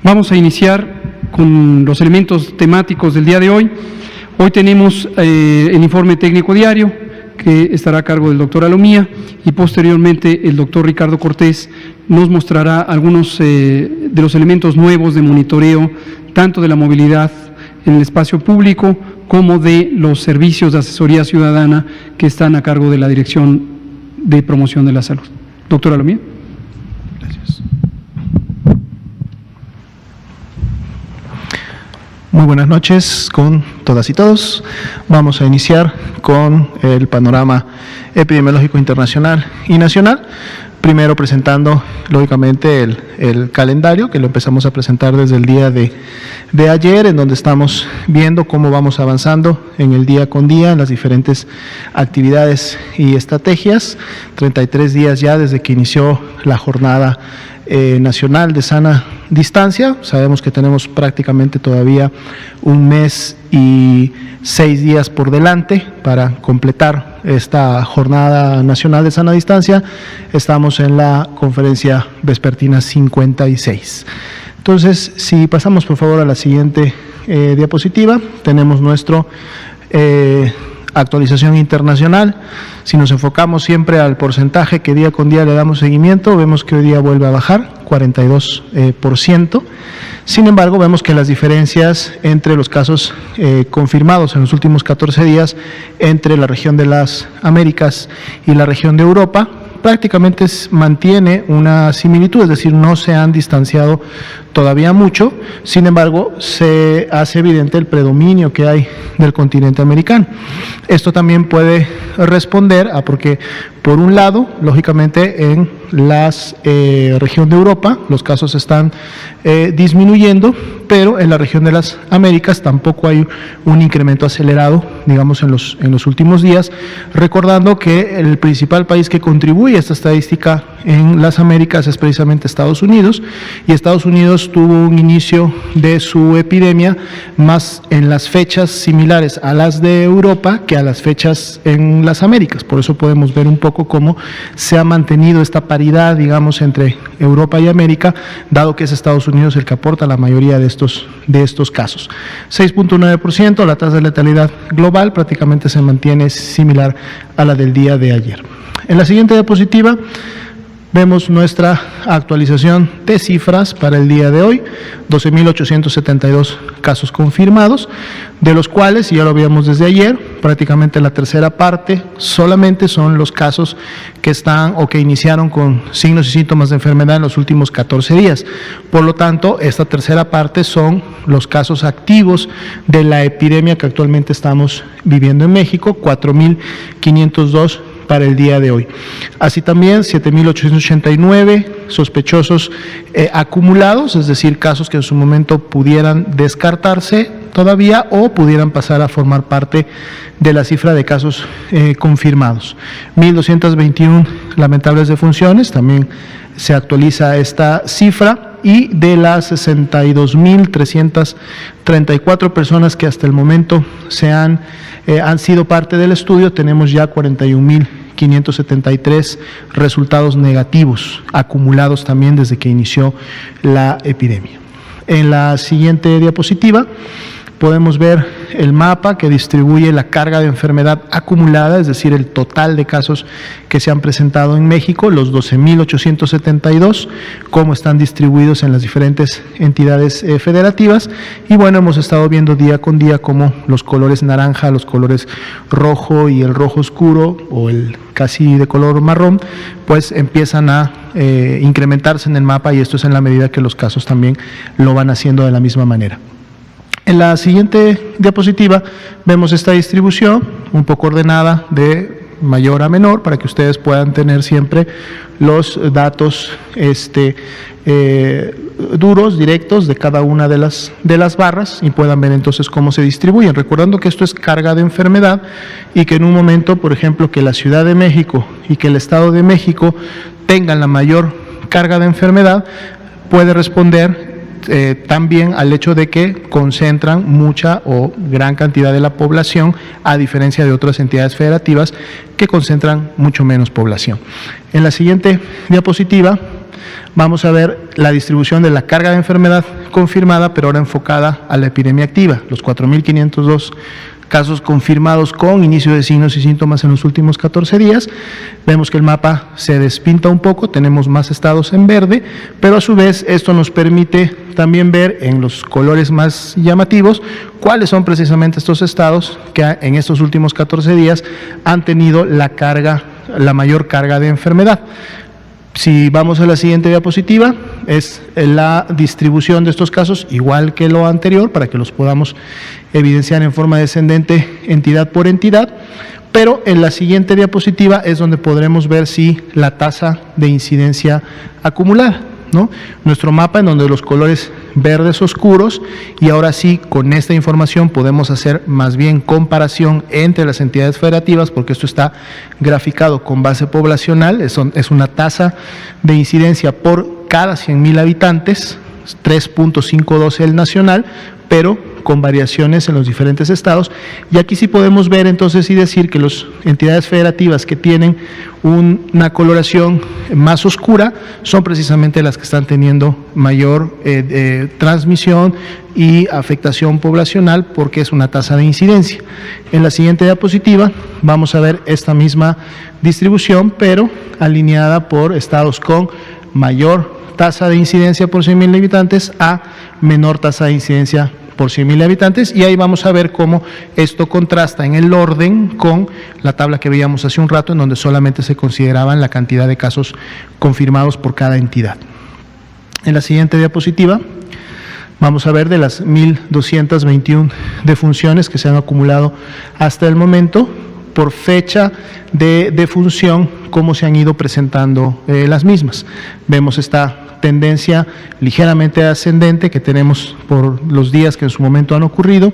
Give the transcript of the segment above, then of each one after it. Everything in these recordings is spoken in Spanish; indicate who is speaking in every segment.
Speaker 1: Vamos a iniciar con los elementos temáticos del día de hoy. Hoy tenemos el informe técnico diario, que estará a cargo del doctor Alomía, y posteriormente el doctor Ricardo Cortés nos mostrará algunos de los elementos nuevos de monitoreo, tanto de la movilidad en el espacio público como de los servicios de asesoría ciudadana que están a cargo de la Dirección de Promoción de la Salud. Doctor Alomía.
Speaker 2: Gracias. Muy buenas noches con todas y todos. Vamos a iniciar con el panorama epidemiológico internacional y nacional. Primero presentando, lógicamente, el calendario, que lo empezamos a presentar desde el día de ayer, en donde estamos viendo cómo vamos avanzando en el día con día en las diferentes actividades y estrategias. 33 días ya desde que inició la jornada nacional de sana distancia. Sabemos que tenemos prácticamente todavía un mes y 6 días por delante para completar esta jornada nacional de sana distancia. Estamos en la conferencia vespertina 56. Entonces, si pasamos por favor a la siguiente diapositiva, tenemos nuestro actualización internacional. Si nos enfocamos siempre al porcentaje que día con día le damos seguimiento, vemos que hoy día vuelve a bajar, 42%. Sin embargo, vemos que las diferencias entre los casos confirmados en los últimos 14 días entre la región de las Américas y la región de Europa prácticamente mantiene una similitud, es decir, no se han distanciado todavía mucho. Sin embargo, se hace evidente el predominio que hay del continente americano. Esto también puede responder a porque, por un lado, lógicamente en la región de Europa los casos están disminuyendo, pero en la región de las Américas tampoco hay un incremento acelerado, digamos, en los últimos días, recordando que el principal país que contribuye a esta estadística en las Américas es precisamente Estados Unidos, y Estados Unidos tuvo un inicio de su epidemia más en las fechas similares a las de Europa que a las fechas en las Américas. Por eso podemos ver un poco cómo se ha mantenido esta paridad, digamos, entre Europa y América, dado que es Estados Unidos el que aporta la mayoría de estos casos. 6.9%, la tasa de letalidad global prácticamente se mantiene similar a la del día de ayer. En la siguiente diapositiva vemos nuestra actualización de cifras para el día de hoy, 12.872 casos confirmados, de los cuales, y ya lo veíamos desde ayer, prácticamente la tercera parte solamente son los casos que están o que iniciaron con signos y síntomas de enfermedad en los últimos 14 días. Por lo tanto, esta tercera parte son los casos activos de la epidemia que actualmente estamos viviendo en México, 4.502 para el día de hoy. Así también 7.889 sospechosos acumulados, es decir, casos que en su momento pudieran descartarse todavía o pudieran pasar a formar parte de la cifra de casos confirmados. 1.221 lamentables defunciones, también se actualiza esta cifra, y de las 62.334 personas que hasta el momento han sido parte del estudio, tenemos ya 41.573 resultados negativos acumulados también desde que inició la epidemia. En la siguiente diapositiva podemos ver el mapa que distribuye la carga de enfermedad acumulada, es decir, el total de casos que se han presentado en México, los 12.872, cómo están distribuidos en las diferentes entidades federativas. Y bueno, hemos estado viendo día con día cómo los colores naranja, los colores rojo y el rojo oscuro, o el casi de color marrón, pues empiezan a incrementarse en el mapa, y esto es en la medida que los casos también lo van haciendo de la misma manera. En la siguiente diapositiva vemos esta distribución un poco ordenada de mayor a menor para que ustedes puedan tener siempre los datos duros, directos de cada una de las barras, y puedan ver entonces cómo se distribuyen, recordando que esto es carga de enfermedad y que en un momento, por ejemplo, que la Ciudad de México y que el Estado de México tengan la mayor carga de enfermedad, puede responder también al hecho de que concentran mucha o gran cantidad de la población, a diferencia de otras entidades federativas que concentran mucho menos población. En la siguiente diapositiva vamos a ver la distribución de la carga de enfermedad confirmada, pero ahora enfocada a la epidemia activa, los 4.502 casos confirmados con inicio de signos y síntomas en los últimos 14 días. Vemos que el mapa se despinta un poco, tenemos más estados en verde, pero a su vez esto nos permite también ver en los colores más llamativos cuáles son precisamente estos estados que en estos últimos 14 días han tenido la mayor carga de enfermedad. Si vamos a la siguiente diapositiva, es la distribución de estos casos, igual que lo anterior, para que los podamos evidenciar en forma descendente entidad por entidad, pero en la siguiente diapositiva es donde podremos ver si la tasa de incidencia acumulada, ¿no? Nuestro mapa en donde los colores verdes oscuros, y ahora sí con esta información podemos hacer más bien comparación entre las entidades federativas, porque esto está graficado con base poblacional, es una tasa de incidencia por cada 100.000 habitantes, 3.52 el nacional, pero con variaciones en los diferentes estados, y aquí sí podemos ver entonces y decir que las entidades federativas que tienen una coloración más oscura son precisamente las que están teniendo mayor transmisión y afectación poblacional, porque es una tasa de incidencia. En la siguiente diapositiva vamos a ver esta misma distribución, pero alineada por estados con mayor tasa de incidencia por 100.000 habitantes a menor tasa de incidencia por 100.000 habitantes, y ahí vamos a ver cómo esto contrasta en el orden con la tabla que veíamos hace un rato, en donde solamente se consideraban la cantidad de casos confirmados por cada entidad. En la siguiente diapositiva vamos a ver de las 1.221 defunciones que se han acumulado hasta el momento, por fecha de defunción, cómo se han ido presentando las mismas. Vemos esta tendencia ligeramente ascendente que tenemos por los días que en su momento han ocurrido,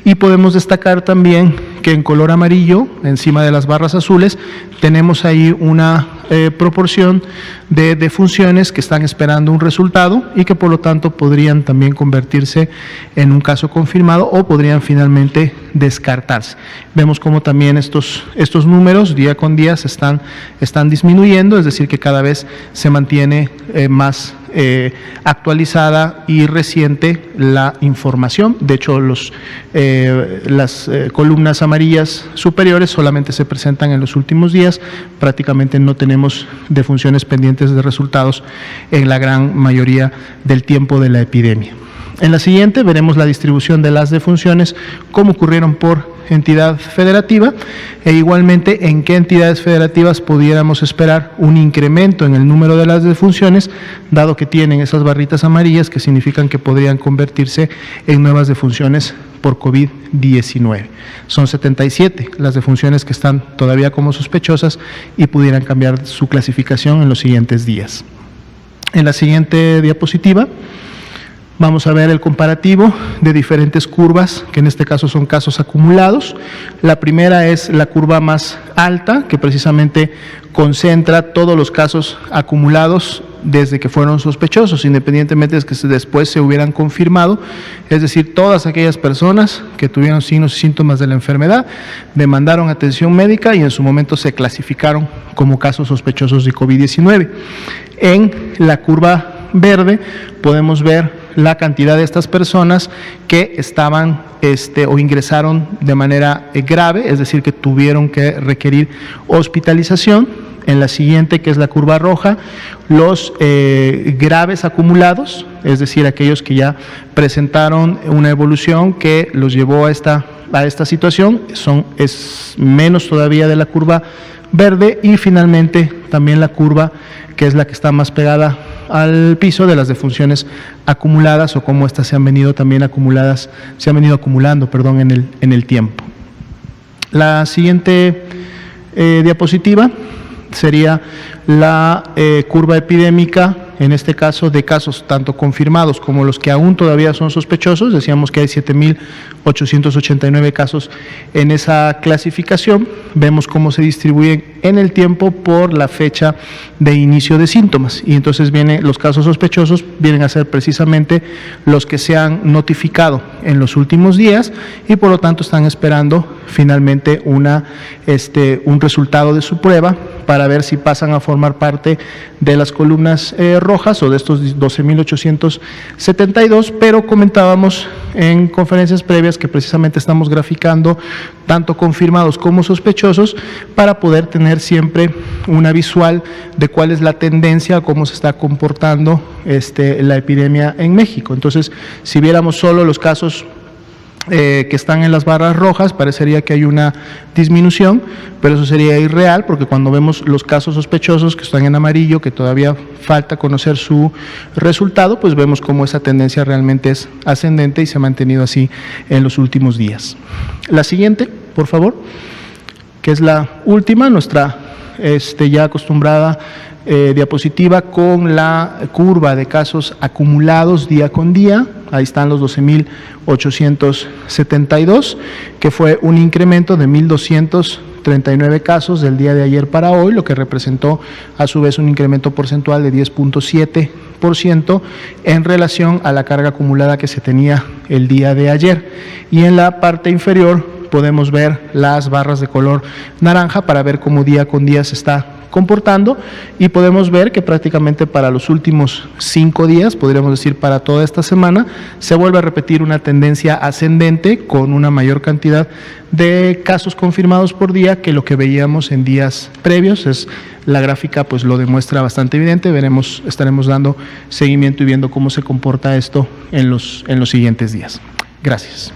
Speaker 2: y podemos destacar también que en color amarillo, encima de las barras azules, tenemos ahí una proporción de defunciones que están esperando un resultado y que por lo tanto podrían también convertirse en un caso confirmado o podrían finalmente descartarse. Vemos como también estos números día con día están disminuyendo, es decir, que cada vez se mantiene más actualizada y reciente la información. De hecho, las columnas amarillas superiores solamente se presentan en los últimos días, prácticamente no tenemos defunciones pendientes de resultados en la gran mayoría del tiempo de la epidemia. En la siguiente veremos la distribución de las defunciones, cómo ocurrieron por entidad federativa, e igualmente en qué entidades federativas pudiéramos esperar un incremento en el número de las defunciones, dado que tienen esas barritas amarillas que significan que podrían convertirse en nuevas defunciones por COVID-19. Son 77 las defunciones que están todavía como sospechosas y pudieran cambiar su clasificación en los siguientes días. En la siguiente diapositiva vamos a ver el comparativo de diferentes curvas, que en este caso son casos acumulados. La primera es la curva más alta, que precisamente concentra todos los casos acumulados desde que fueron sospechosos, independientemente de que después se hubieran confirmado, es decir, todas aquellas personas que tuvieron signos y síntomas de la enfermedad, demandaron atención médica y en su momento se clasificaron como casos sospechosos de COVID-19. En la curva verde podemos ver la cantidad de estas personas que estaban o ingresaron de manera grave, es decir, que tuvieron que requerir hospitalización. En la siguiente, que es la curva roja, los graves acumulados, es decir, aquellos que ya presentaron una evolución que los llevó a esta situación, es menos todavía de la curva verde, y finalmente también la curva que es la que está más pegada al piso de las defunciones acumuladas, o cómo estas se han venido acumulando en el tiempo. La siguiente diapositiva sería la curva epidémica, en este caso de casos tanto confirmados como los que aún todavía son sospechosos. Decíamos que hay 7.889 casos en esa clasificación. Vemos cómo se distribuyen en el tiempo por la fecha de inicio de síntomas. Y entonces los casos sospechosos vienen a ser precisamente los que se han notificado en los últimos días y por lo tanto están esperando finalmente un resultado de su prueba para ver si pasan a formar parte de las columnas rojas o de estos 12.872, pero comentábamos en conferencias previas que precisamente estamos graficando tanto confirmados como sospechosos para poder tener siempre una visual de cuál es la tendencia, cómo se está comportando la epidemia en México. Entonces, si viéramos solo los casos que están en las barras rojas, parecería que hay una disminución, pero eso sería irreal, porque cuando vemos los casos sospechosos que están en amarillo, que todavía falta conocer su resultado, pues vemos cómo esa tendencia realmente es ascendente y se ha mantenido así en los últimos días. La siguiente, por favor, que es la última, nuestra ya acostumbrada diapositiva con la curva de casos acumulados día con día. Ahí están los 12.872, que fue un incremento de 1.239 casos del día de ayer para hoy, lo que representó a su vez un incremento porcentual de 10.7% en relación a la carga acumulada que se tenía el día de ayer. Y en la parte inferior podemos ver las barras de color naranja para ver cómo día con día se está comportando y podemos ver que prácticamente para los últimos 5 días, podríamos decir para toda esta semana, se vuelve a repetir una tendencia ascendente con una mayor cantidad de casos confirmados por día que lo que veíamos en días previos. La gráfica pues lo demuestra bastante evidente, estaremos dando seguimiento y viendo cómo se comporta esto en los siguientes días. Gracias.